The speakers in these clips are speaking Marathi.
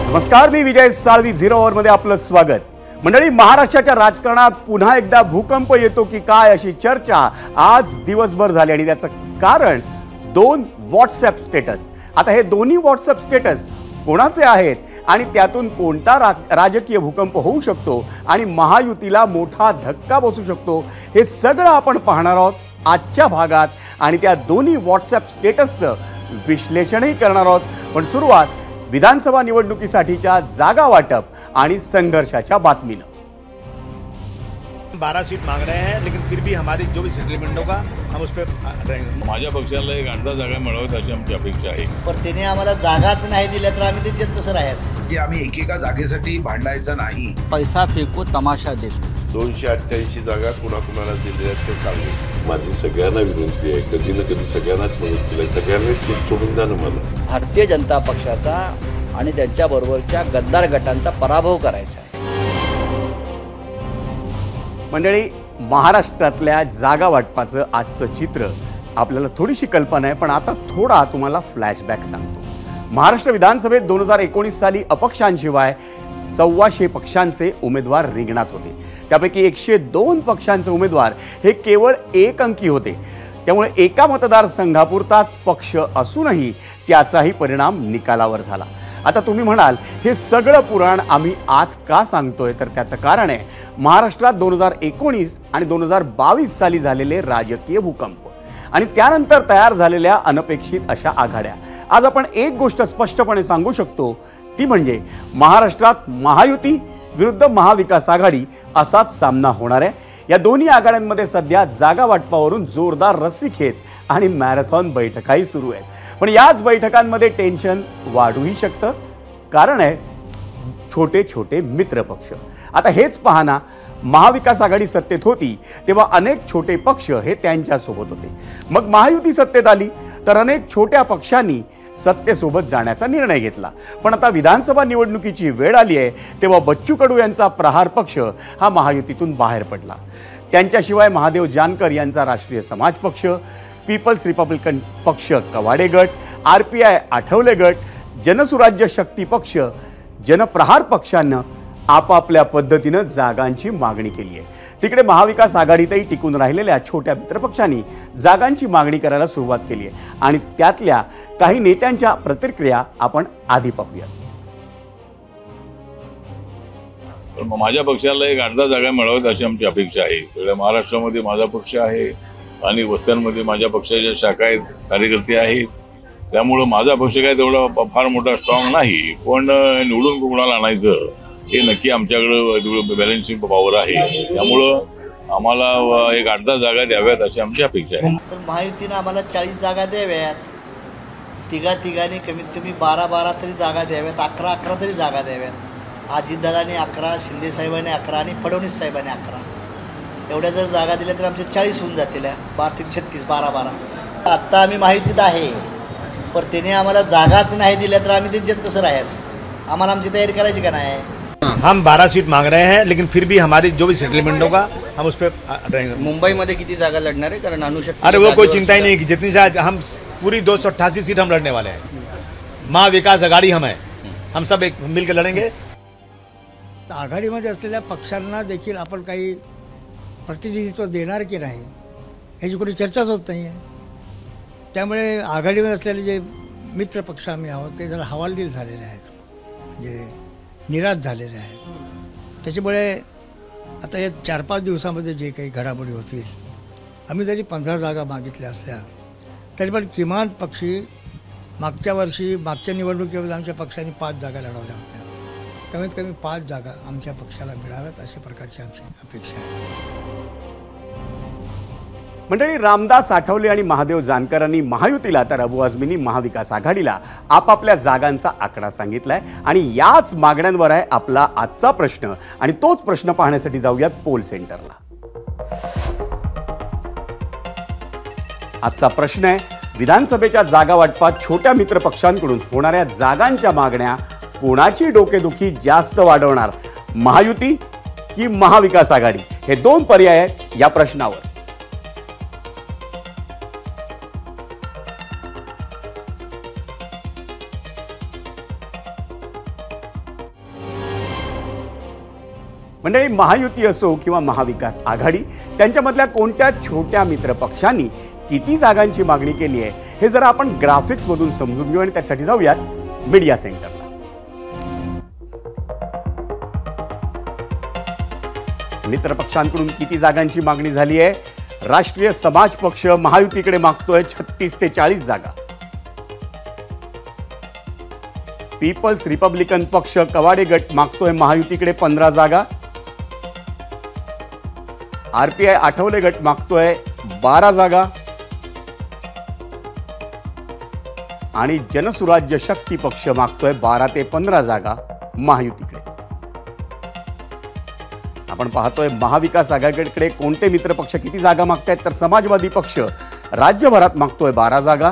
नमस्कार, मी विजय साळवी. 0 ओव्हरमध्ये आपलं स्वागत. मंडळी, महाराष्ट्राच्या राजकारणात पुन्हा एकदा भूकंप येतो की काय अशी चर्चा आज दिवसभर झाली आणि त्याचं कारण 2 व्हॉट्सअप स्टेटस. आता हे दोन्ही व्हॉट्सअप स्टेटस कोणाचे आहेत आणि त्यातून कोणता राजकीय भूकंप होऊ शकतो आणि महायुतीला मोठा धक्का बसू शकतो, हे सगळं आपण पाहणार आहोत आजच्या भागात आणि त्या दोन्ही व्हॉट्सअप स्टेटसचं विश्लेषणही करणार आहोत. पण सुरुवात विधानसभा निवडणुकीसाठीच्या जागा वाटप आणि संघर्षाच्या बातमीनं. 12 सीट मांग रहे हैं, लेकिन फिर भी हमारी जो भी सेटलमेंट होगा हम उस पर रहेंगे. माझ्या पक्षाला एक 8 जागा मिळाव्यात अशी आमची अपेक्षा आहे. पण त्याने आम्हाला जागाच नाही दिल्या तर आम्ही त्यांच्यात कसं राहायचं की आम्ही एकेका जागेसाठी भांडायचं नाही. पैसा फेकू तमाशा देत. 288 जागा कुणाकुणाला दिल्या ते सांगू. माझी सगळ्यांना विनंती आहे, कधी ना कधी सगळ्यांनाच मदत केली, सगळ्यांनीच सीट सोडून द्या ना मला. भारतीय जनता पक्षाचा आणि त्यांच्याबरोबरच्या गद्दार गटांचा पराभव करायचा आहे. मंडळी, महाराष्ट्रातल्या जागा वाटपाचं आजचं चित्र आपल्याला थोडीशी कल्पना आहे, पण आता थोडा तुम्हाला फ्लॅशबॅक सांगतो. महाराष्ट्र विधानसभेत 2019 साली अपक्षांशिवाय 125 पक्षांचे उमेदवार रिंगणात होते. त्यापैकी 102 पक्षांचे उमेदवार हे केवळ 1 अंकी होते. त्यामुळे एका मतदारसंघापुरताच पक्ष असूनही त्याचाही परिणाम निकालावर झाला. आता तुम्ही म्हणाल, हे सगळं पुराण आम्ही आज का सांगतोय? तर त्याचं कारण आहे महाराष्ट्रात 2019 आणि 2022 साली झालेले राजकीय भूकंप आणि त्यानंतर तयार झालेल्या अनपेक्षित अशा आघाड्या. आज आपण एक गोष्ट स्पष्टपणे सांगू शकतो, ती म्हणजे महाराष्ट्रात महायुती विरुद्ध महाविकास आघाडी असाच सामना होणार आहे. या दोन्ही आघाड्यांमध्ये सध्या जागा वाटपावरून जोरदार रस्सीखेच आणि मॅरेथॉन बैठकाही सुरू आहेत. पण याच बैठकांमध्ये टेन्शन वाढूही शकतं. कारण आहे छोटे छोटे मित्रपक्ष. आता हेच पाहना, महाविकास आघाडी सत्तेत होती तेव्हा अनेक छोटे पक्ष हे त्यांच्यासोबत होते. मग महायुती सत्तेत आली तर अनेक छोट्या पक्षांनी सत्तेसोबत जाण्याचा निर्णय घेतला. पण आता विधानसभा निवडणुकीची वेळ आली आहे तेव्हा बच्चू कडू यांचा प्रहार पक्ष हा महायुतीतून बाहेर पडला. त्यांच्याशिवाय महादेव जानकर यांचा राष्ट्रीय समाज पक्ष, पीपल्स रिपब्लिकन पक्ष कवाडे गट, RPI आठवले गट, जनसुराज्य शक्ती पक्ष, जनप्रहार पक्षानं आपापल्या पद्धतीनं जागांची मागणी केली आहे. तिकडे महाविकास आघाडीतही टिकून राहिलेल्या छोट्या मित्रपक्षांनी जागांची मागणी करायला सुरुवात केली आहे आणि त्यातल्या काही नेत्यांच्या प्रतिक्रिया आपण आधी पाहूया. माझ्या पक्षाला एक 8 जागा मिळाव्यात अशी आमची अपेक्षा आहे. सगळ्या महाराष्ट्रामध्ये माझा पक्ष आहे आणि वस्त्यांमध्ये माझ्या पक्षाच्या शाखा आहेत, कार्यकर्ते आहेत. त्यामुळं माझा पक्ष काय तेवढा फार मोठा स्ट्रॉंग नाही, पण निवडून कोणाला आणायचं हे नक्की आमच्याकडं बॅलन्सिंग पॉवर आहे. त्यामुळं आम्हाला एक 8 जागा द्याव्यात अशी आमची अपेक्षा आहे. तर महायुतीनं आम्हाला 40 जागा द्याव्यात. तिघांनी कमीत कमी 12 तरी जागा द्याव्यात, 11 तरी जागा द्याव्यात. अजितदादांनी 11, शिंदे साहेबांनी 11 आणि फडणवीस साहेबांनी 11. एवढ्या जर जागा दिल्या तर आमच्या 40 होऊन जातील. 12-36, 12. आत्ता आम्ही महायुतीत आहे, पण त्याने आम्हाला जागाच नाही दिल्या तर आम्ही त्यांच्यात कसं राहायचं? आम्हाला आमची तयारी करायची का नाही? हम 12 सीट मांग रहे हैं, लेकिन फिर भी हमारी जो भी सेटलमेंट होगा हम उस पर रहेंगे. मुंबईमध्ये किती जागा लढणार आहे? कारण अनुशक्ती. अरे वो कोई चिंता ही नहीं की जितनी शायद हम पूरी 288 सीट हम लड़ने वाले हैं. महाविकास आघाडी हम है, हम सब एक मिलकर लड़ेंगे. आघाडीमध्ये असलेल्या पक्षांना देखील आपण काही प्रतिनिधित्व देणार की नाही याची कोणी चर्चाच होत नाही आहे. त्यामुळे आघाडीमध्ये असलेले जे मित्र पक्ष आम्ही आहोत ते जरा हवालदिल झालेले आहेत, म्हणजे निराश झालेले आहेत. त्याच्यामुळे आता या 4-5 दिवसामध्ये जे काही घडामोडी होतील, आम्ही जरी 15 जागा मागितल्या असल्या तरी पण किमान पक्षी मागच्या निवडणुकीमध्ये आमच्या पक्षाने 5 जागा लढवल्या होत्या. कमीत कमी 5 जागा आमच्या पक्षाला मिळाव्यात अशा प्रकारची आमची अपेक्षा आहे. मंडळी, रामदास आठवले आणि महादेव जानकरांनी महायुतीला तर अबू आझमींनी महाविकास आघाडीला आपापल्या जागांचा आकडा सांगितलाय आणि याच मागण्यांवर आहे आपला आजचा प्रश्न. आणि तोच प्रश्न पाहण्यासाठी जाऊयात पोल सेंटरला. आजचा प्रश्न आहे, विधानसभेच्या जागा वाटपात छोट्या मित्रपक्षांकडून होणाऱ्या जागांच्या मागण्या कोणाची डोकेदुखी जास्त वाढवणार, महायुती की महाविकास आघाडी? हे 2 पर्याय आहेत या प्रश्नावर. मंडळी, महायुती असो किंवा महाविकास आघाडी, त्यांच्यामधल्या कोणत्या छोट्या मित्र पक्षांनी किती जागांची मागणी केली आहे हे जरा आपण ग्राफिक्समधून समजून घेऊ आणि त्यासाठी जाऊयात मीडिया सेंटरला. मित्र पक्षांकडून किती जागांची मागणी झाली आहे? राष्ट्रीय समाज पक्ष महायुतीकडे मागतोय 36 ते 40 जागा. पीपल्स रिपब्लिकन पक्ष कवाडे गट मागतोय महायुतीकडे 15 जागा. आरपीआय आठवले गट मागतोय 12 जागा आणि जनसुराज्य शक्ती पक्ष मागतोय 12 ते 15 जागा महायुतीकडे. आपण पाहतोय महाविकास आघाडीकडे कोणते मित्र पक्ष किती जागा मागतायत, तर समाजवादी पक्ष राज्यभरात मागतोय 12 जागा.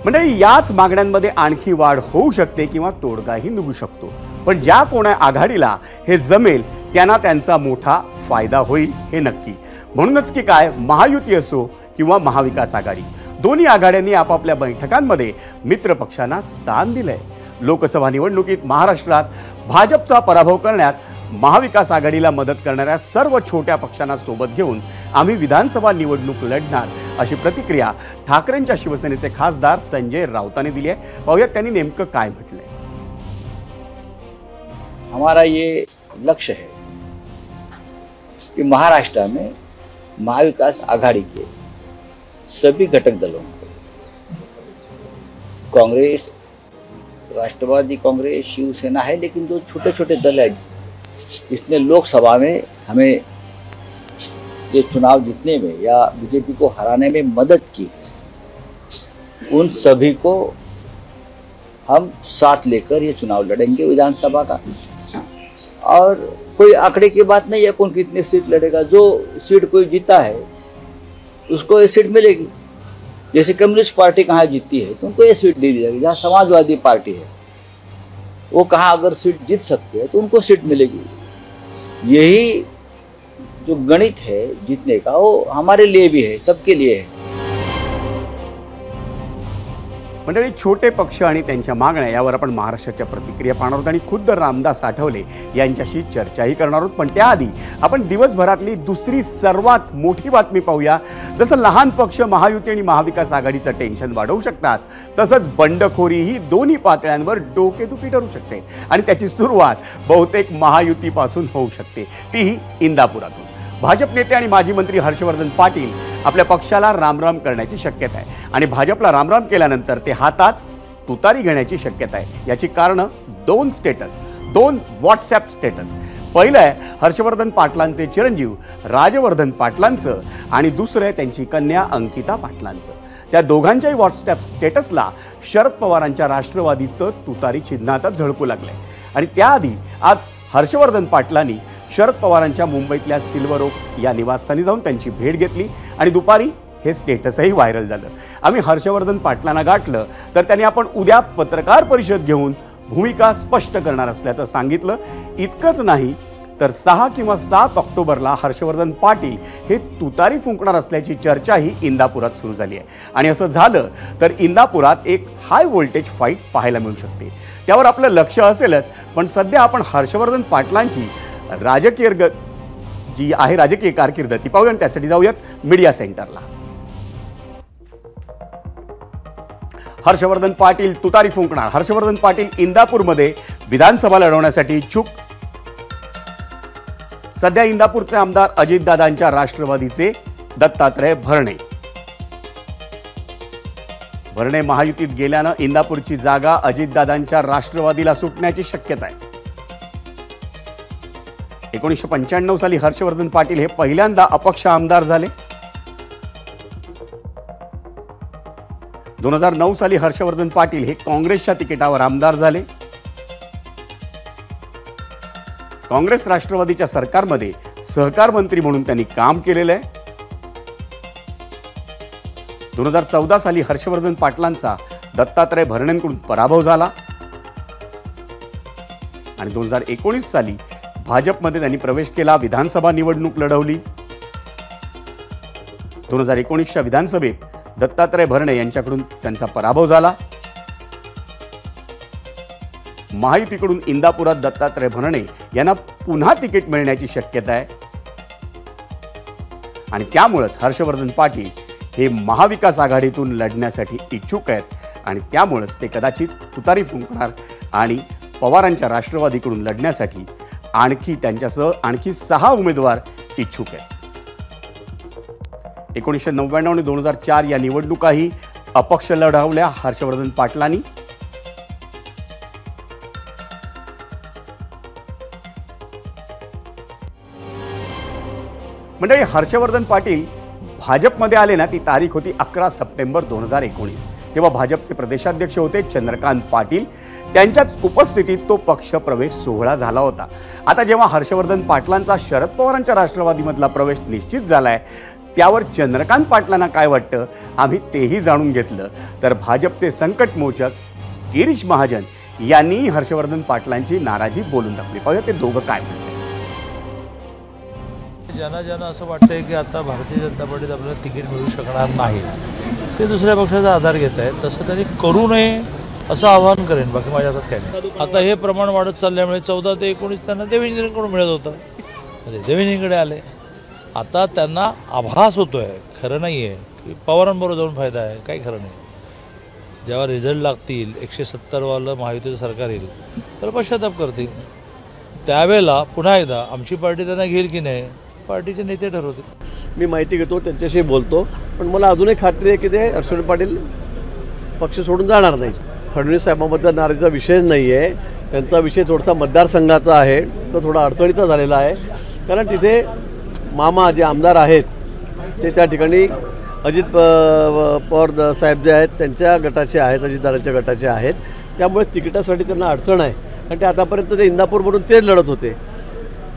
म्हणजे याच मागण्यांमध्ये आणखी वाढ होऊ शकते किंवा तोडगाही निघू शकतो. पण ज्या कोणा आघाडीला हे जमेल त्यांना त्यांचा मोठा फायदा होईल हे नक्की. म्हणूनच की काय, महायुती असो किंवा महाविकास आघाडी, दोन्ही आघाड्यांनी आपापल्या बैठकांमध्ये मित्र पक्षांना स्थान दिलंय. लोकसभा निवडणुकीत महाराष्ट्रात भाजपचा पराभव करण्यात महाविकास आघाडीला मदत करणाऱ्या सर्व छोट्या पक्षांना सोबत घेऊन आम्ही विधानसभा निवडणूक लढणार, अशी प्रतिक्रिया ठाकरेंच्या शिवसेनेचे खासदार संजय राऊतांनी दिली आहे. पाहूयात त्यांनी नेमकं काय म्हटलंय. हमारा ये लक्ष्य है कि महाराष्ट्र में महाविकास आघाड़ी के सभी घटक दलों को, कांग्रेस, राष्ट्रवादी कांग्रेस, शिवसेना है, लेकिन जो छोटे छोटे दल हैं इसने लोकसभा में हमें ये चुनाव जीतने में या बीजेपी को हराने में मदद की, उन सभी को हम साथ लेकर ये चुनाव लड़ेंगे विधानसभा का. और कोई आंकड़े की बात नहीं है कौन कितने सीट लड़ेगा. जो सीट कोई जीता है उसको ये सीट मिलेगी. जैसे कम्युनिस्ट पार्टी कहाँ जीतती है तो उनको ये सीट दे दी जाएगी. जहाँ समाजवादी पार्टी है वो कहाँ अगर सीट जीत सकती है तो उनको सीट मिलेगी. यही जो गणित है जीतने का, वो हमारे लिए भी है, सबके लिए है. मंडळी, छोटे पक्ष आणि त्यांच्या मागण्या यावर आपण महाराष्ट्राच्या प्रतिक्रिया पाहणार आहोत आणि खुद्द रामदास आठवले यांच्याशी चर्चाही करणार आहोत. पण त्याआधी आपण दिवसभरातली दुसरी सर्वात मोठी बातमी पाहूया. जसं लहान पक्ष महायुती आणि महाविकास आघाडीचं टेन्शन वाढवू शकतात, तसंच बंडखोरी ही दोन्ही पातळ्यांवर डोकेदुखी ठरू शकते आणि त्याची सुरुवात बहुतेक महायुतीपासून होऊ शकते, तीही इंदापुरातून. भाजप नेते आणि माजी मंत्री हर्षवर्धन पाटील आपल्या पक्षाला रामराम करण्याची शक्यता आहे आणि भाजपला रामराम केल्यानंतर ते हातात तुतारी घेण्याची शक्यता आहे. याची कारणं दोन व्हॉट्सॲप स्टेटस. पहिलं आहे हर्षवर्धन पाटलांचे चिरंजीव राजवर्धन पाटलांचं आणि दुसरं आहे त्यांची कन्या अंकिता पाटलांचं. त्या दोघांच्याही व्हॉट्सॲप स्टेटसला शरद पवारांच्या राष्ट्रवादीचं तुतारी चिन्ह आता झळकू लागलंय. आणि त्याआधी आज हर्षवर्धन पाटलांनी शरद पवारांच्या मुंबईतल्या सिल्वर ओक या निवासस्थानी जाऊन त्यांची भेट घेतली आणि दुपारी हे स्टेटसही व्हायरल झालं. आम्ही हर्षवर्धन पाटलांना गाठलं तर त्यांनी आपण उद्या पत्रकार परिषद घेऊन भूमिका स्पष्ट करणार असल्याचं सांगितलं. इतकंच नाही तर 6 किंवा 7 ऑक्टोबरला हर्षवर्धन पाटील हे तुतारी फुंकणार असल्याची चर्चाही इंदापुरात सुरू झाली आहे. आणि असं झालं तर इंदापुरात एक हाय व्होल्टेज फाईट पाहायला मिळू शकते. त्यावर आपलं लक्ष असेलच, पण सध्या आपण हर्षवर्धन पाटलांची राजकीय कारकीर्द ती पाहूया. त्यासाठी जाऊयात मीडिया सेंटरला. हर्षवर्धन पाटील तुतारी फुंकणार. हर्षवर्धन पाटील इंदापूरमध्ये विधानसभा लढवण्यासाठी इच्छुक. सध्या इंदापूरचे आमदार अजितदादांच्या राष्ट्रवादीचे दत्तात्रय भरणे महायुतीत गेल्यानं इंदापूरची जागा अजितदादांच्या राष्ट्रवादीला सुटण्याची शक्यता आहे. 1995 साली हर्षवर्धन पाटील हे पहिल्यांदा अपक्ष आमदार झाले. 2009 साली हर्षवर्धन पाटील हे काँग्रेसच्या तिकिटावर आमदार झाले. काँग्रेस राष्ट्रवादीच्या सरकारमध्ये सहकार मंत्री म्हणून त्यांनी काम केलेलं आहे. 2014 साली हर्षवर्धन पाटलांचा दत्तात्रय भरणेंकडून पराभव झाला आणि 2019 साली भाजपमध्ये त्यांनी प्रवेश केला, विधानसभा निवडणूक लढवली. 2019च्या विधानसभेत दत्तात्रय भरणे यांच्याकडून त्यांचा पराभव झाला. महायुतीकडून इंदापुरात दत्तात्रय भरणे यांना पुन्हा तिकीट मिळण्याची शक्यता आहे आणि त्यामुळेच हर्षवर्धन पाटील हे महाविकास आघाडीतून लढण्यासाठी इच्छुक आहेत आणि त्यामुळेच ते कदाचित तुतारी फुंकणार आणि पवारांच्या राष्ट्रवादीकडून लढण्यासाठी त्यांच्यासह आणखी 6 उमेदवार इच्छुक आहेत. 1999 आणि 2004 या निवडणुकाही अपक्ष लढवल्या हर्षवर्धन पाटलांनी. मंडळी, हर्षवर्धन पाटील भाजपमध्ये आले ना, ती तारीख होती 11 सप्टेंबर 2019. तेव्हा भाजपचे प्रदेशाध्यक्ष होते चंद्रकांत पाटील. त्यांच्याच उपस्थितीत तो पक्ष प्रवेश सोहळा झाला होता. आता जेव्हा हर्षवर्धन पाटलांचा शरद पवारांच्या राष्ट्रवादीमधला प्रवेश निश्चित झालाय, त्यावर चंद्रकांत पाटलांना काय वाटतं आम्ही तेही जाणून घेतलं. तर भाजपचे संकटमोचक गिरीश महाजन यांनी हर्षवर्धन पाटलांची नाराजी बोलून दाखवली. पाहूया ते दोघं काय म्हणतात. ज्यांना असं वाटतंय की आता भारतीय जनता पार्टीत आपल्याला तिकीट मिळू शकणार नाही, ते दुसऱ्या पक्षाचा आधार घेत आहेत. तसं त्यांनी करू नये असं आवाहन करेन. बाकी माझ्या हातात काय नाही. आता हे प्रमाण वाढत चालल्यामुळे 14 ते 19 त्यांना देवेंद्रकडून मिळत होतं, देवेंद्रकडे आले. आता त्यांना आभास होतोय, खरं नाही आहे की पवारांबरोबर जाऊन फायदा आहे, काही खरं नाही. जेव्हा रिझल्ट लागतील, 170वालं महायुतीचं सरकार येईल, तर पश्चाताप करतील. त्यावेळेला पुन्हा एकदा आमची पार्टी त्यांना घेईल की नाही, पार्टीचे नेते ठरवतील. मी माहिती घेतो, त्यांच्याशी बोलतो, पण मला अजूनही खात्री आहे की ते हर्षवर्धन पाटील पक्ष सोडून जाणार नाही. फडणवीस साहेबांबद्दल नाराजीचा विषय नाही आहे. त्यांचा विषय थोडासा मतदारसंघाचा आहे, तो थोडा अडचणीचा झालेला आहे. कारण तिथे मामा जे आमदार आहेत ते त्या ठिकाणी अजित पवार साहेब जे आहेत त्यांच्या गटाचे आहेत, अजितदारांच्या गटाचे आहेत. त्यामुळे तिकिटासाठी त्यांना अडचण आहे. आणि ते आतापर्यंत ते इंदापूरवरून तेच लढत होते.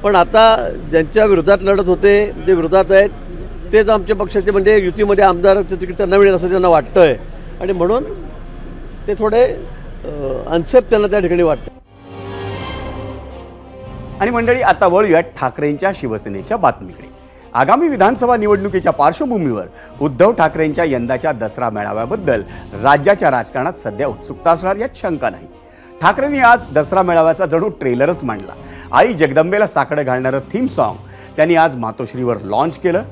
पण आता ज्यांच्या विरोधात लढत होते, जे विरोधात आहेत, तेच आमच्या पक्षाचे, म्हणजे युतीमध्ये आमदाराचं तिकीट त्यांना मिळेल असं त्यांना वाटतं आहे. आणि म्हणून ते थोडे अनसेफ त्यांना त्या ठिकाणी वाटतं. आणि मंडळी, आता वळूयात ठाकरेंच्या शिवसेनेच्या बातमीकडे. आगामी विधानसभा निवडणुकीच्या पार्श्वभूमीवर उद्धव ठाकरेंच्या यंदाच्या दसरा मेळाव्याबद्दल राज्याच्या राजकारणात सध्या उत्सुकता असणार यात शंका नाही. ठाकरेंनी आज दसरा मेळाव्याचा जणू ट्रेलरच मांडला. आई जगदंबेला साकडं घालणारं थीम सॉन्ग त्यांनी आज मातोश्रीवर लॉन्च केलं.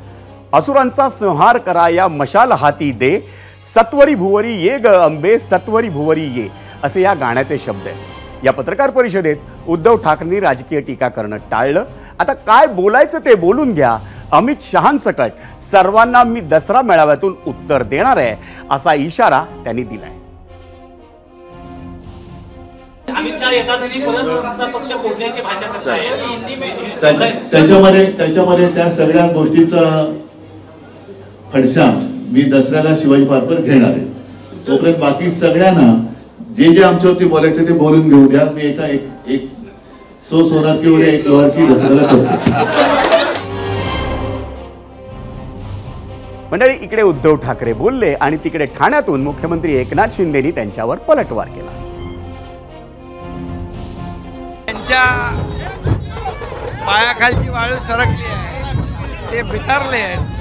असुरांचा संहार करा या मशाल हाती दे, सत्वरी भुवरी ये ग अंबे, सत्वरी भुवरी ये, असे या गाण्याचे शब्द आहेत. या पत्रकार परिषदेत उद्धव ठाकरेंनी राजकीय टीका करणं टाळलं. आता काय बोलायचं ते बोलून घ्या. अमित शहांसकट सर्वांना मी दसरा मेळाव्यातून उत्तर देणार आहे, असा इशारा त्यांनी दिलाय. अमित शहा येतात आणि परत पक्ष फोडण्याची भाषा करतात. त्याच्यामध्ये त्या सगळ्या गोष्टीचा फडशा मी दसऱ्याला शिवाजी पार्कवर घेणार आहे. तोपर्यंत बाकी सगळ्यांना जे जे आमच्यावरती बोलायचं ते बोलून घेऊ द्या. मी एक सोनार किंवा एक लोहारची दसऱ्याला करतो. मंडळी, इकडे उद्धव ठाकरे बोलले आणि तिकडे ठाण्यातून मुख्यमंत्री एकनाथ शिंदेनी त्यांच्यावर पलटवार केला. त्यांच्या पायाखालची वाळू सरकली आहे, ते बिथरले आहेत.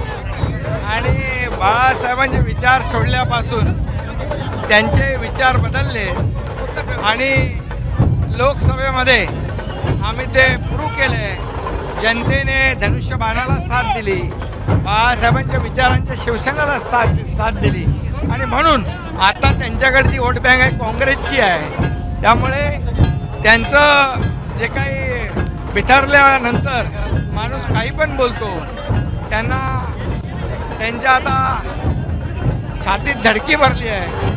आणि बाळासाहेबांचे विचार सोडल्यापासून त्यांचे विचार बदलले आणि लोकसभेमध्ये आम्ही ते प्रूव्ह केले. जनतेने धनुष्यबाणाला साथ दिली, बाळासाहेबांच्या विचारांच्या शिवसेनेला साथ दिली. आणि म्हणून आता त्यांच्याकडची वोट बँक आहे काँग्रेसची आहे. त्यामुळे त्यांचं जे काही बिथरल्यानंतर माणूस काही पण बोलतो, त्यांना त्यांच्या आता छातीत धडकी भरली आहे.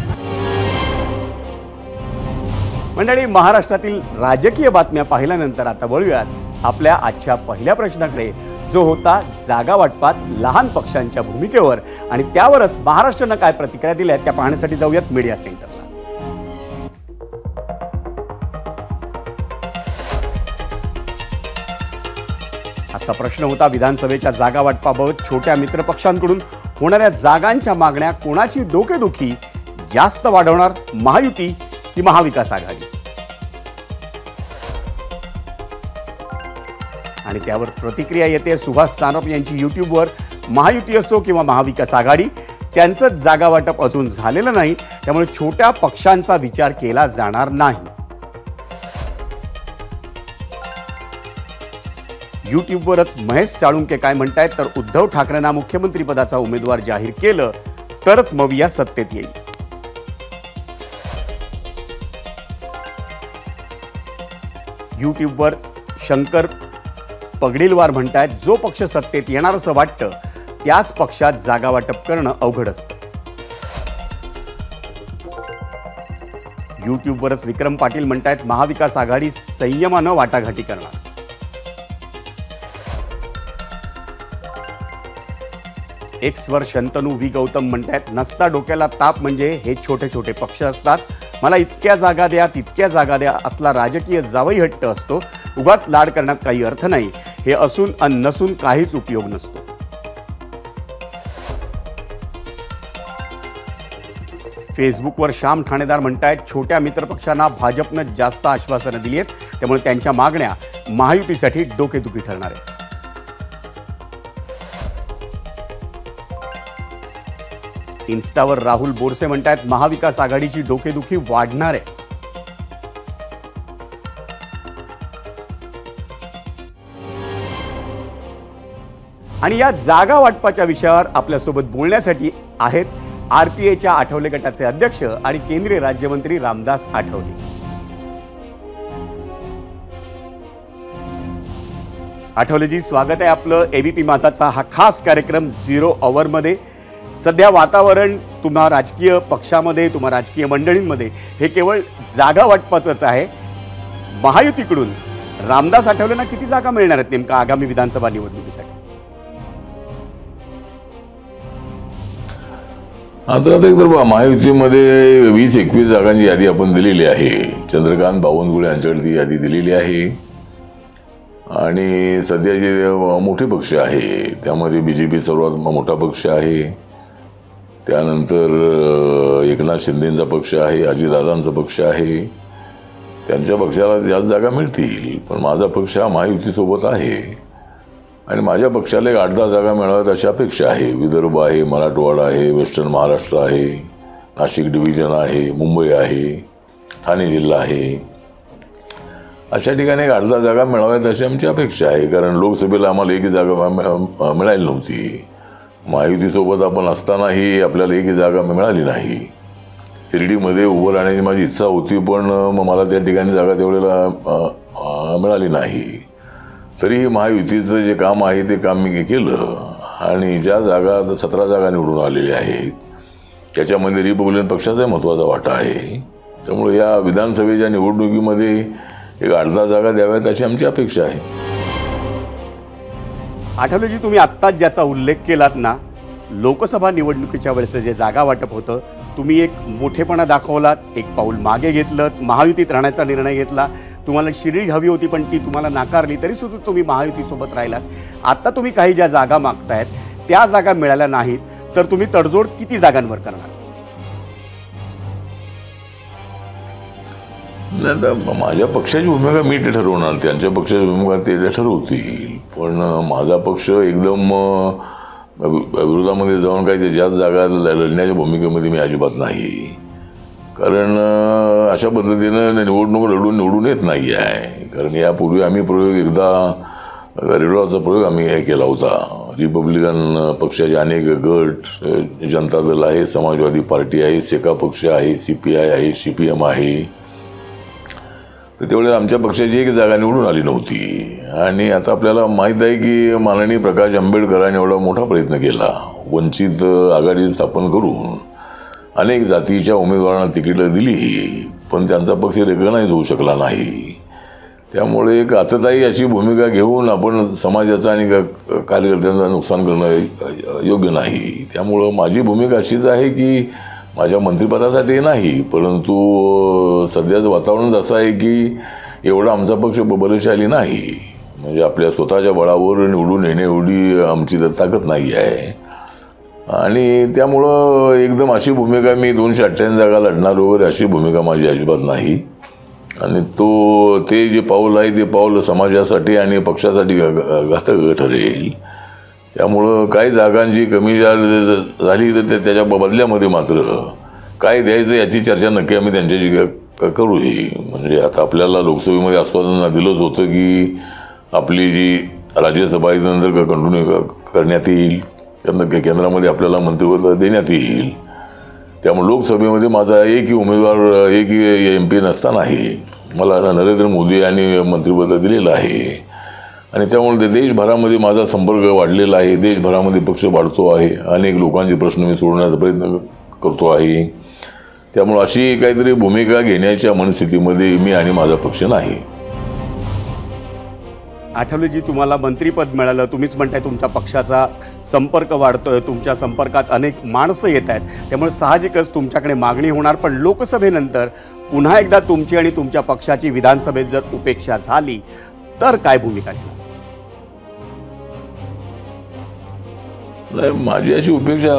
मंडळी, महाराष्ट्रातील राजकीय बातम्या पाहिल्यानंतर आता वळूयात आपल्या आजच्या पहिल्या प्रश्नाकडे, जो होता जागा वाटपात लहान पक्षांच्या भूमिकेवर. आणि त्यावरच महाराष्ट्रानं काय प्रतिक्रिया दिल्या त्या पाहण्यासाठी जाऊयात मीडिया सेंटरला. आजचा प्रश्न होता विधानसभेच्या जागा वाटपाबाबत छोट्या मित्रपक्षांकडून होणाऱ्या जागांच्या मागण्या कोणाची डोकेदुखी जास्त वाढवणार, महायुती की महाविकास आघाडी? आणि त्यावर प्रतिक्रिया येते सुभाष सानप यांची यूट्यूबवर. महायुती असो किंवा महाविकास आघाडी, त्यांचं जागा वाटप अजून झालेलं नाही, त्यामुळे छोट्या पक्षांचा विचार केला जाणार नाही. यूट्यूबवरच महेश साळुंके काय म्हणतायत तर उद्धव ठाकरेंना मुख्यमंत्रीपदाचा उमेदवार जाहीर केलं तरच मविया सत्तेत येईल. यूट्यूबवर शंकर पगडीलवार म्हणतायत जो पक्ष सत्तेत येणार असं वाटतं त्याच पक्षात जागा वाटप करणं अवघड असतं. यूट्यूबवरच विक्रम पाटील म्हणतायत महाविकास आघाडी संयमानं वाटाघाटी करणार. एक्सवर शंतनू व्ही गौतम म्हणतायत नसता डोक्याला ताप म्हणजे हे छोटे छोटे पक्ष असतात. मला इतक्या जागा द्या तितक्या जागा द्या असला राजकीय जावई हट्ट असतो. उगाच लाड करण्यात काही अर्थ नाही. हे असून अन नसून काहीच उपयोग नसतो. फेसबुकवर श्याम ठाणेदार म्हणतायत छोट्या मित्रपक्षांना भाजपनं जास्त आश्वासनं दिली आहेत त्यामुळे त्यांच्या मागण्या महायुतीसाठी डोकेदुखी ठरणार आहेत. इन्स्टावर राहुल बोरसे म्हणतायत महाविकास आघाडीची डोकेदुखी वाढणार आहे. आणि या जागा वाटपाच्या विषयावर आपल्यासोबत बोलण्यासाठी आहेत आरपीआयच्या आठवले गटाचे अध्यक्ष आणि केंद्रीय राज्यमंत्री रामदास आठवले. आठवलेजी स्वागत आहे आपलं एबीपी माझाचा हा खास कार्यक्रम 0 अवरमध्ये. सध्या वातावरण तुम्हा राजकीय पक्षामध्ये तुम्हा राजकीय मंडळींमध्ये हे केवळ जागा वाटपाचंच आहे. महायुतीकडून रामदास आठवलेंना किती जागा मिळणार आहेत नेमका आगामी विधानसभा निवडणुकीसाठी? आता तर महायुतीमध्ये 20-21 जागांची यादी आपण दिलेली आहे. चंद्रकांत बावनकुळे यांच्याकडे ती यादी दिलेली आहे. आणि सध्या जे मोठे पक्ष आहे त्यामध्ये बीजेपी सर्वात मोठा पक्ष आहे. त्यानंतर एकनाथ शिंदेंचा पक्ष आहे, अजितदादांचा पक्ष आहे. त्यांच्या पक्षाला जास्त जागा मिळतील. पण माझा पक्ष हा महायुतीसोबत आहे आणि माझ्या पक्षाला 8-10 जागा मिळाव्यात अशी अपेक्षा आहे. विदर्भ आहे, मराठवाडा आहे, वेस्टर्न महाराष्ट्र आहे, नाशिक डिव्हिजन आहे, मुंबई आहे, ठाणे जिल्हा आहे. अशा ठिकाणी 8-10 जागा मिळाव्यात अशी आमची अपेक्षा आहे. कारण लोकसभेला आम्हाला एकही जागा मिळाली नव्हती. महायुतीसोबत आपण असतानाही आपल्याला एकही जागा मिळाली नाही. शिर्डीमध्ये उभं राहण्याची माझी इच्छा होती पण मला त्या ठिकाणी जागा तेवढ्याला मिळाली नाही. तरीही महायुतीचं जे काम आहे ते काम मी केलं आणि ज्या जागा 17 जागा निवडून आलेल्या आहेत त्याच्यामध्ये रिपब्लिकन पक्षाचा महत्त्वाचा वाटा आहे. त्यामुळे या विधानसभेच्या निवडणुकीमध्ये 8-10 जागा द्याव्यात अशी आमची अपेक्षा आहे. आठवलेजी तुम्ही आत्ताच ज्याचा उल्लेख केलात ना लोकसभा निवडणुकीच्या वेळेचं जे जागा वाटप होतं तुम्ही एक मोठेपणा दाखवलात, एक पाऊल मागे घेतलं, महायुतीत राहण्याचा निर्णय घेतला. तुम्हाला शिर्डी हवी होती पण ती तुम्हाला नाकारली तरी सुद्धा तुम्ही महायुतीसोबत राहिलात. आता तुम्ही काही ज्या जागा मागतायत त्या जागा मिळाल्या नाहीत तर तुम्ही तडजोड किती जागांवर करणार? नाही तर माझ्या पक्षाची भूमिका मी ते ठरवणार, त्यांच्या पक्षाची भूमिका ते ठरवतील. पण माझा पक्ष एकदम विरोधामध्ये जाऊन काही जास्त जागा लढण्याच्या भूमिकेमध्ये मी अजिबात नाही. कारण अशा पद्धतीनं निवडून येत नाही आहे. कारण यापूर्वी आम्ही प्रयोग एकदा रेडॉचा प्रयोग आम्ही हे केला होता. रिपब्लिकन पक्षाचे अनेक गट, जनता दल आहे, समाजवादी पार्टी आहे, सेका पक्ष आहे, CPI आहे, CPM आहे. तर तेवढे आमच्या पक्षाची एक जागा निवडून आली नव्हती. आणि आता आपल्याला माहीत आहे की माननीय प्रकाश आंबेडकरांनी एवढा मोठा प्रयत्न केला वंचित आघाडी स्थापन करून अनेक जातीच्या उमेदवारांना तिकीटं दिली पण त्यांचा पक्ष रेकग्नाइज होऊ शकला नाही. त्यामुळे एक आतताई अशी भूमिका घेऊन आपण समाजाचा आणि कार्यकर्त्यांचं नुकसान करणं योग्य नाही. त्यामुळं माझी भूमिका अशीच आहे की माझ्या मंत्रिपदासाठी नाही परंतु सध्याचं वातावरण असं आहे की एवढा आमचा पक्ष बलशाली नाही. म्हणजे आपल्या स्वतःच्या बळावर निवडून येणे एवढी आमची ताकद नाही आहे. आणि त्यामुळं एकदम अशी भूमिका मी 258 जागा लढणार वगैरे अशी भूमिका माझी अजिबात नाही. आणि ते जे पाऊल आहे ते पाऊल समाजासाठी आणि पक्षासाठी घातक ठरेल. त्यामुळं काही जागांची कमी झाली तर त्याच्या बदल्यामध्ये मात्र काय द्यायचं याची चर्चा नक्की आम्ही त्यांच्याशी करूही. म्हणजे आता आपल्याला लोकसभेमध्ये आश्वासन दिलंच होतं की आपली जी राज्यसभा नंतर कंटिन्यू करण्यात येईल, त्यांना केंद्रामध्ये आपल्याला मंत्रिपद देण्यात येईल. त्यामुळे लोकसभेमध्ये माझा एकही उमेदवार एकही MP नसता नाही, मला नरेंद्र मोदी यांनी मंत्रिपद दिलेलं आहे. आणि त्यामुळे देशभरामध्ये माझा संपर्क वाढलेला आहे, देशभरामध्ये पक्ष वाढतो आहे, अनेक लोकांचे प्रश्न मी सोडवण्याचा प्रयत्न करतो आहे. त्यामुळे अशी काहीतरी भूमिका घेण्याच्या मनस्थितीमध्ये मी आणि माझा पक्ष नाही. आठवलेजी, तुम्हाला मंत्रिपद मिळालं, तुम्हीच म्हणताय तुमच्या पक्षाचा संपर्क वाढतोय, तुमच्या संपर्कात अनेक माणसं येत आहेत, त्यामुळे साहजिकच तुमच्याकडे मागणी होणार. पण लोकसभेनंतर पुन्हा एकदा तुमची आणि तुमच्या पक्षाची विधानसभेत जर उपेक्षा झाली तर काय भूमिका घेणार? नाही, माझी अशी उपेक्षा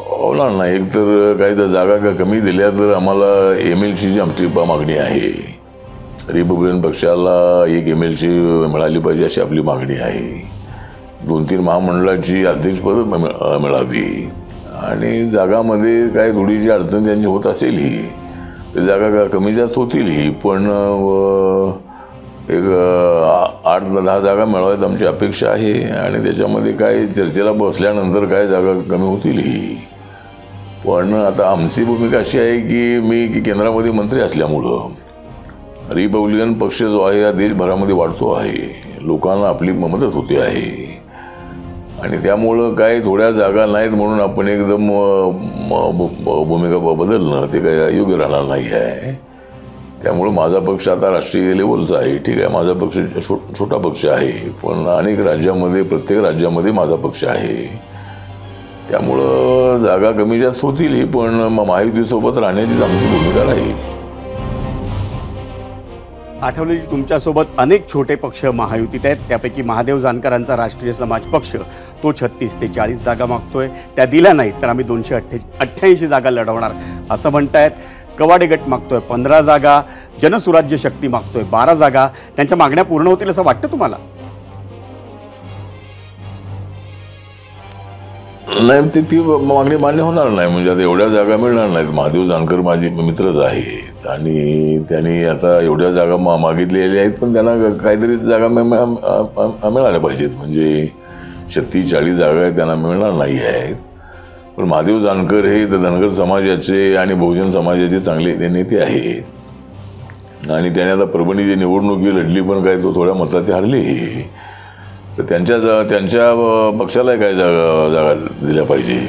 होणार नाही. एकतर काही जर जागा कमी दिल्या तर आम्हाला MLCची आमची मागणी आहे. रिपब्लिकन पक्षाला एक MLC मिळाली पाहिजे अशी आपली मागणी आहे. 2-3 महामंडळाची अध्यक्षपद मिळावी. आणि जागामध्ये काय थोडीशी अडचण त्यांची होत असेल ही, तर जागा कमी जास्त होतील ही, पण एक 8-10 जागा मिळवायची आमची अपेक्षा आहे. आणि त्याच्यामध्ये काय चर्चेला बसल्यानंतर काय जागा कमी होतील ही. पण आता आमची भूमिका अशी आहे की मी केंद्रामध्ये मंत्री असल्यामुळं रिपब्लिकन पक्ष जो आहे या देशभरामध्ये वाढतो आहे, लोकांना आपली मदत होते आहे. आणि त्यामुळं काय थोड्या जागा नाहीत म्हणून आपण एकदम भूमिका बदलणं ते काय योग्य राहणार नाही आहे. त्यामुळं माझा पक्ष आता राष्ट्रीय लेवलचा आहे, ठीक आहे, माझा पक्ष छोटा पक्ष आहे, पण अनेक राज्यामध्ये प्रत्येक राज्यामध्ये माझा पक्ष आहे. त्यामुळं जागा कमी जास्त होतील, पण महायुतीसोबत राहण्याचीच आमची भूमिका राहील. आठवलेजी, तुमच्यासोबत अनेक छोटे पक्ष महायुतीत आहेत. त्यापैकी महादेव जानकरांचा राष्ट्रीय समाज पक्ष तो 36 ते 40 जागा मागतोय. त्या दिल्या नाहीत तर आम्ही 288 जागा लढवणार असं म्हणतायत. कवाडे गट मागतोय 15 जागा, जनसुराज्य शक्ती मागतोय 12 जागा. त्यांच्या मागण्या पूर्ण होतील असं वाटतं तुम्हाला? नाही, ती मागणी मान्य होणार नाही. म्हणजे आता एवढ्या जागा मिळणार नाहीत. महादेव जानकर माझे मित्रच आहेत आणि त्यांनी आता एवढ्या जागा मागितलेल्या आहेत, पण त्यांना काहीतरी जागा मिळाल्या पाहिजेत. म्हणजे 36-40 जागा आहेत त्यांना मिळणार नाही आहेत. पण महादेव जानकर हे धनगर समाजाचे आणि बहुजन समाजाचे चांगले नेते आहेत. आणि त्याने आता परभणीची निवडणुकी लढली, पण काय तो थोड्या मतात हरली. तर त्यांच्या पक्षाला काय जागा दिल्या पाहिजे.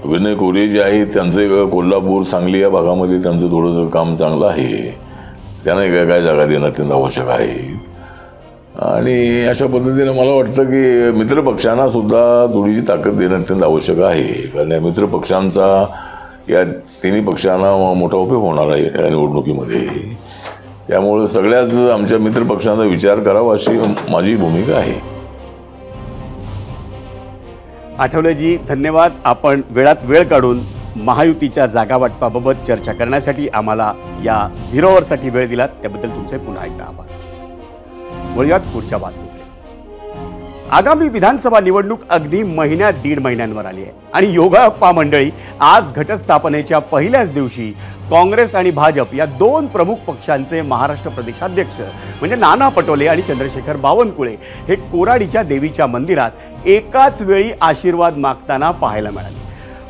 विनय कोरे जे आहेत त्यांचं कोल्हापूर सांगली या भागामध्ये त्यांचं थोडंसं काम चांगलं आहे, त्यांना काय जागा देणं अत्यंत आवश्यक आहे. आणि अशा पद्धतीने मला वाटतं की मित्रपक्षांना सुद्धा थोडीशी ताकद देणं अत्यंत आवश्यक आहे. कारण या मित्रपक्षांचा या तिन्ही पक्षांना मोठा उपयोग होणार आहे या निवडणुकीमध्ये. त्यामुळे सगळ्याच आमच्या मित्रपक्षांचा विचार करावा अशी माझी भूमिका आहे. आठवलेजी, धन्यवाद. आपण वेळात वेळ काढून महायुतीच्या जागा वाटपाबाबत चर्चा करण्यासाठी आम्हाला या 0 आवरसाठी वेळ दिलात, त्याबद्दल तुमचे पुन्हा एकदा आभार. वळूयात पुढच्या बातमीकडे. आगामी विधानसभा निवडणूक अगदी दीड महिन्यांवर आली आहे आणि योगाप्पा मंडळी आज घटस्थापनेच्या पहिल्याच दिवशी काँग्रेस आणि भाजप या 2 प्रमुख पक्षांचे महाराष्ट्र प्रदेशाध्यक्ष म्हणजे नाना पटोले आणि चंद्रशेखर बावनकुळे हे कोराडीच्या देवीच्या मंदिरात एकाच वेळी आशीर्वाद मागताना पाहायला मिळाले.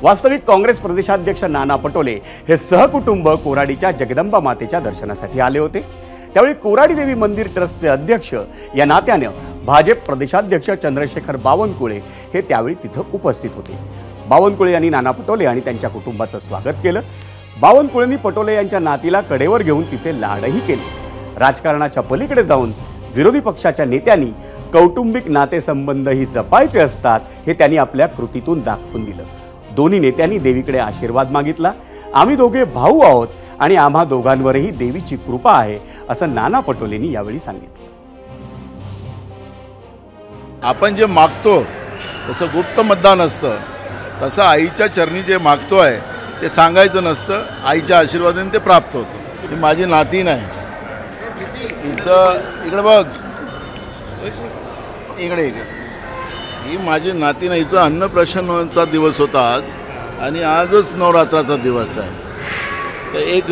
वास्तविक काँग्रेस प्रदेशाध्यक्ष नाना पटोले हे सहकुटुंब कोराडीच्या जगदंबा मातेच्या दर्शनासाठी आले होते. त्यावेळी कोराडी देवी मंदिर ट्रस्टचे अध्यक्ष या नात्याने भाजप प्रदेशाध्यक्ष चंद्रशेखर बावनकुळे हे त्यावेळी तिथं उपस्थित होते. बावनकुळे यांनी नाना पटोले आणि त्यांच्या कुटुंबाचं स्वागत केलं. बावनकुळेंनी पटोले यांच्या नातीला कडेवर घेऊन तिचे लाडही केले. राजकारणाच्या पलीकडे जाऊन विरोधी पक्षाच्या नेत्यांनी कौटुंबिक नातेसंबंधही जपायचे असतात हे त्यांनी आपल्या कृतीतून दाखवून दिलं. दोन्ही नेत्यांनी देवीकडे आशीर्वाद मागितला. आम्ही दोघे भाऊ आहोत आणि आम्हा दोघांवरही देवीची कृपा आहे असं नाना पटोलेंनी यावेळी सांगितलं. आपण जे मागतो तसं गुप्त मतदान असतं, तसं आईच्या चरणी जे मागतोय ते सांगायचं नसतं. आईच्या आशीर्वादाने ते प्राप्त होतं. ही माझी नातीन आहे, हिचं इकडे बघ, इकडे ही माझी नातीन, हिचं अन्नप्राशनचा दिवस होता आज आणि आजच नवरात्राचा दिवस आहे. तर एक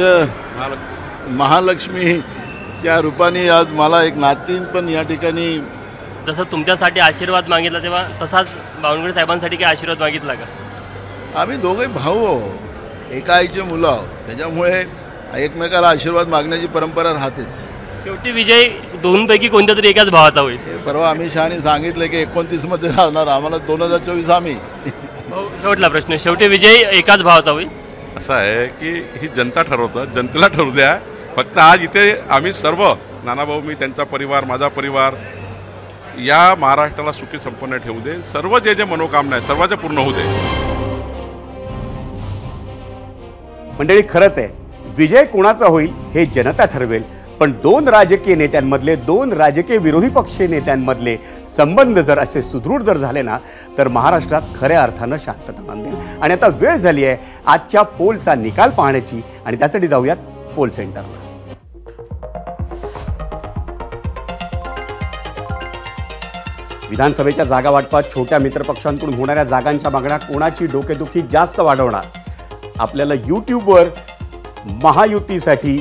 महालक्ष्मीच्या रूपाने आज मला एक नातीन पण या ठिकाणी जसं तुमच्यासाठी आशीर्वाद मागितला तेव्हा तसाच बावनकुळे साहेबांसाठी काही आशीर्वाद मागितला का? आम्ही दोघे भाऊ आहोत, एका आईचे मुलं आहोत, त्याच्यामुळे एकमेकाला आशीर्वाद मागण्याची परंपरा राहतेच. शेवटी विजय दोनपैकी कोणत्या तरी एकाच भावाचा होईल. परवा अमित शहानी सांगितलं की 29 मध्ये राहणार, आम्हाला 2024 आम्ही. शेवटला प्रश्न, शेवटी विजय एकाच भावाचा होईल असं आहे की ही जनता ठरवतं, जनतेला ठरवू द्या. फक्त आज इथे आम्ही सर्व नानाभाऊ, मी, त्यांचा परिवार, माझा परिवार, या महाराष्ट्राला सुखी संपन्न ठेवू दे. सर्व जे जे मनोकामना आहे सर्वांचे पूर्ण होऊ दे. मंडळी, खरंच आहे, विजय कोणाचा होईल हे जनता ठरवेल, पण दोन राजकीय नेत्यांमधले, दोन राजकीय विरोधी पक्षीय नेत्यांमधले संबंध जर असे सुदृढ जर झाले ना, तर महाराष्ट्रात खऱ्या अर्थानं शांतता नांदेल. आणि आता वेळ झाली आहे आजच्या पोलचा निकाल पाहण्याची, आणि त्यासाठी जाऊयात पोल सेंटरला. विधानसभेच्या जागा वाटपात छोट्या मित्रपक्षांकडून होणाऱ्या जागांच्या मागण्या कोणाची डोकेदुखी जास्त वाढवणार? आपल्याला यूट्यूबवर महायुतीसाठी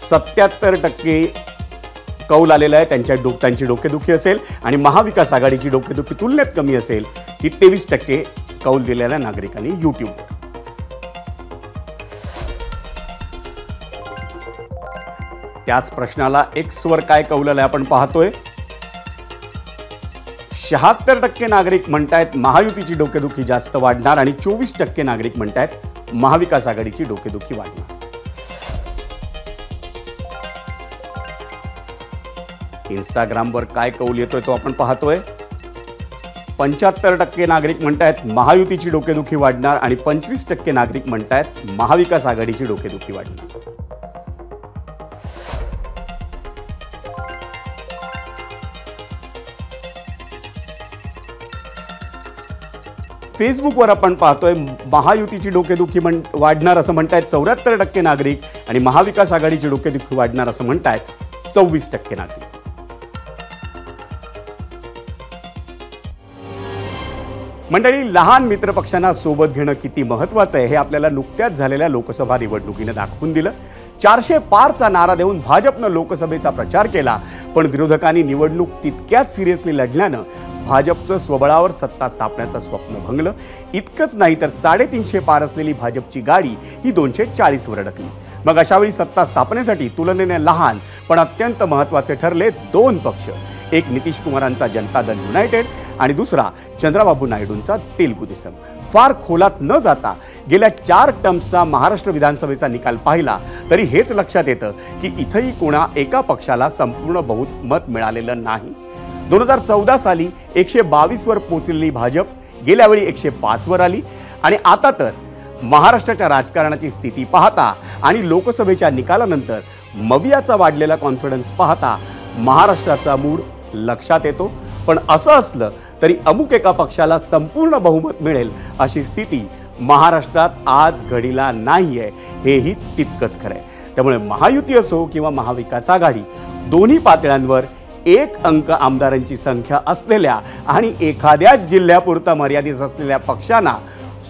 77% कौल आलेला आहे, त्यांची डोकेदुखी असेल, आणि महाविकास आघाडीची डोकेदुखी तुलनेत कमी असेल ती 23% कौल दिलेल्या नागरिकांनी यूट्यूबवर. त्याच प्रश्नाला एक्सवर काय कौल आलंय आपण पाहतोय. 76% नागरिक म्हणतायत महायुतीची डोकेदुखी जास्त वाढणार, आणि 24% नागरिक म्हणतायत महाविकास आघाडीची डोकेदुखी वाढणार. इंस्टाग्रामवर काय कौल येतोय तो आपण पाहतोय. 75% नागरिक म्हणतायत महायुतीची डोकेदुखी वाढणार, आणि 25% नागरिक म्हणतायत महाविकास आघाडीची डोकेदुखी वाढणार. फेसबुकवर आपण पाहतोय महायुतीची डोकेदुखी वाढणार असं म्हणतायत 74% नागरिक, आणि महाविकास आघाडीची डोकेदुखी वाढणार असं म्हणतायत 26% नागरिक. मंडळी, लहान मित्रपक्षांना सोबत घेणं किती महत्त्वाचं आहे हे आपल्याला नुकत्याच झालेल्या लोकसभा निवडणुकीनं दाखवून दिलं. 400 पारचा नारा देऊन भाजपनं लोकसभेचा प्रचार केला, पण विरोधकांनी निवडणूक तितक्याच सिरियसली लढल्यानं भाजपचं स्वबळावर सत्ता स्थापण्याचं स्वप्न भंगलं. इतकंच नाही तर 350 पार असलेली भाजपची गाडी ही 240 वर अडकली. मग अशावेळी सत्ता स्थापनेसाठी तुलनेने लहान पण अत्यंत महत्त्वाचे ठरले दोन पक्ष. एक नितीश कुमारांचा जनता दल युनायटेड, आणि दुसरा चंद्राबाबू नायडूंचा तेलुगू देसम. फार खोलात न जाता गेल्या 4 टर्म्सचा महाराष्ट्र विधानसभेचा निकाल पाहिला तरी हेच लक्षात येतं की इथंही कोणा एका पक्षाला संपूर्ण बहुमत मिळालेलं नाही. 2014 साली 122 वर पोचलेली भाजप गेल्या वेळी 105 वर आली, आणि आता तर महाराष्ट्राच्या राजकारणाची स्थिती पाहता आणि लोकसभेच्या निकालानंतर मवियाचा वाढलेला कॉन्फिडन्स पाहता महाराष्ट्राचा मूड लक्षात येतो. पण असं असलं तरी अमुक एका पक्षाला संपूर्ण बहुमत मिळेल अशी स्थिती महाराष्ट्रात आज घडीला नाही आहे, हेही तितकंच खरं आहे. त्यामुळे महायुती असो किंवा महाविकास आघाडी, दोन्ही पातळ्यांवर 1 अंक आमदारांची संख्या असलेल्या आणि एखाद्याच जिल्ह्यापुरता मर्यादित असलेल्या पक्षांना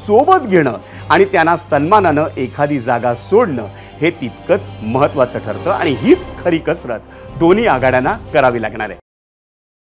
सोबत घेणं आणि त्यांना सन्मानानं एखादी जागा सोडणं हे तितकंच महत्त्वाचं ठरतं, आणि हीच खरी कसरत दोन्ही आघाड्यांना करावी लागणार आहे.